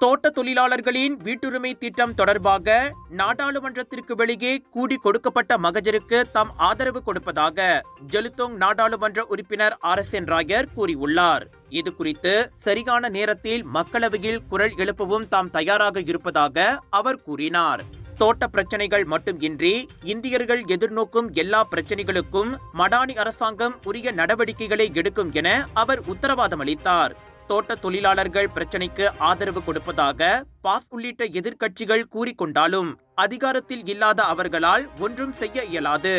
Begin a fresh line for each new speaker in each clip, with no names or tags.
தோட்ட தொழிலாளர்களின் வீட்டுரிமை திட்டம் தொடர்பாக நாடாளுமன்றத்திற்கு வெளியே கூடி கொடுக்கப்பட்ட மகஜருக்கு தாம் ஆதரவு கொடுப்பதாக ஜெலுத்தோங் நாடாளுமன்ற உறுப்பினர் RSN ராயர் கூறியுள்ளார். இது குறித்து சரியான நேரத்தில் மக்களவையில் குரல் எழுப்பவும் தாம் தயாராக இருப்பதாக அவர் கூறினார். தோட்ட பிரச்சனைகள் மட்டுமின்றி இந்தியர்கள் எதிர்நோக்கும் எல்லா பிரச்சனைகளுக்கும் மடானி அரசாங்கம் உரிய நடவடிக்கைகளை எடுக்கும் என அவர் உத்தரவாதம் அளித்தார். தோட்ட தொழிலாளர்கள் பிரச்சனைக்கு ஆதரவு கொடுப்பதாக பாஸ் உள்ளிட்ட எதிர்க்கட்சிகள் கூறிக்கொண்டாலும் அதிகாரத்தில் இல்லாத அவர்களால் ஒன்றும் செய்ய இயலாது.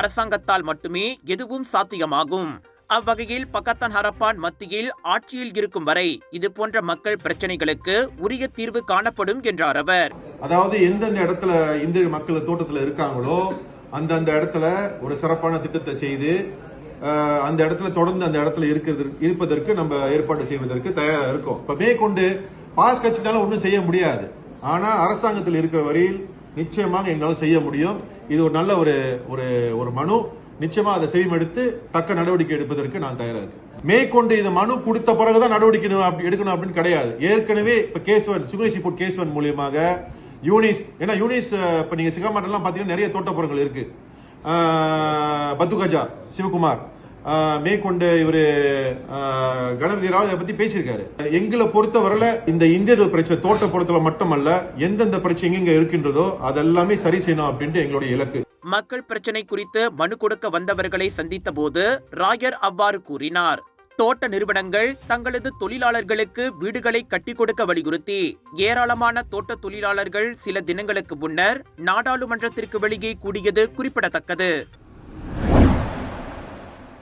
அரசாங்கத்தால் மட்டுமே எதுவும் சாத்தியமாகும். அவ்வகையில் பக்கத்தான் ஹரப்பான் மத்தியில் ஆட்சியில் இருக்கும் வரை இது போன்ற மக்கள் பிரச்சனைகளுக்கு உரிய தீர்வு காணப்படும் என்றார் அவர்.
அதாவது எந்தெந்த இடத்துல இந்திய மக்கள் தோட்டத்தில் இருக்காங்களோ அந்தந்த இடத்துல ஒரு சிறப்பான திட்டத்தை செய்து அந்த இடத்துல தொடர்ந்து அந்த இடத்துல இருப்பதற்கு நம்ம ஏற்பாடு செய்வதற்கு தயாரா இருக்கோம். இப்ப மேற்கொண்டு பாஸ் கட்சினால ஒன்றும் செய்ய முடியாது. ஆனா அரசாங்கத்தில் இருக்கிற வரையில் நிச்சயமாக எங்களால் செய்ய முடியும். இது ஒரு நல்ல ஒரு மனு. நிச்சயமா அதை செய்வெடுத்து தக்க நடவடிக்கை எடுப்பதற்கு நான் தயாரா இருக்கேன். மேற்கொண்டு இந்த மனு கொடுத்த பிறகுதான் நடவடிக்கை எடுக்கணும் அப்படின்னு கிடையாது. ஏற்கனவே இப்ப கேஸ்வன் சுகேசிபுட் கேஸ்வன் மூலியமாக யூனிஸ், ஏன்னா யூனிஸ் இப்ப நீங்க சிகாமாட்டெல்லாம் பாத்தீங்கன்னா நிறைய தோட்டப்புறங்கள் இருக்கு. பத்துகஜா சிவகுமார் மேற்கொண்டு இவரு கணபதி ராவ் இதை பத்தி பேசியிருக்காரு. எங்களை பொறுத்தவரையில இந்த இந்தியர்கள் பிரச்சனை தோட்டப்புறத்துல மட்டுமல்ல, எந்தெந்த பிரச்சனை எங்க இருக்கின்றதோ அதெல்லாமே சரி செய்யணும் அப்படின்ட்டு எங்களுடைய இலக்கு.
மக்கள் பிரச்சனை குறித்து மனு கொடுக்க வந்தவர்களை சந்தித்த போது ராயர் அவ்வாறு கூறினார். தோட்ட நிறுவனங்கள் தங்களது தொழிலாளர்களுக்கு வீடுகளை கட்டி கொடுக்க வலியுறுத்தி ஏராளமான தோட்ட தொழிலாளர்கள் சில தினங்களுக்கு முன்னர் நாடாளுமன்றத்திற்கு வெளியே கூடியது குறிப்பிடத்தக்கது.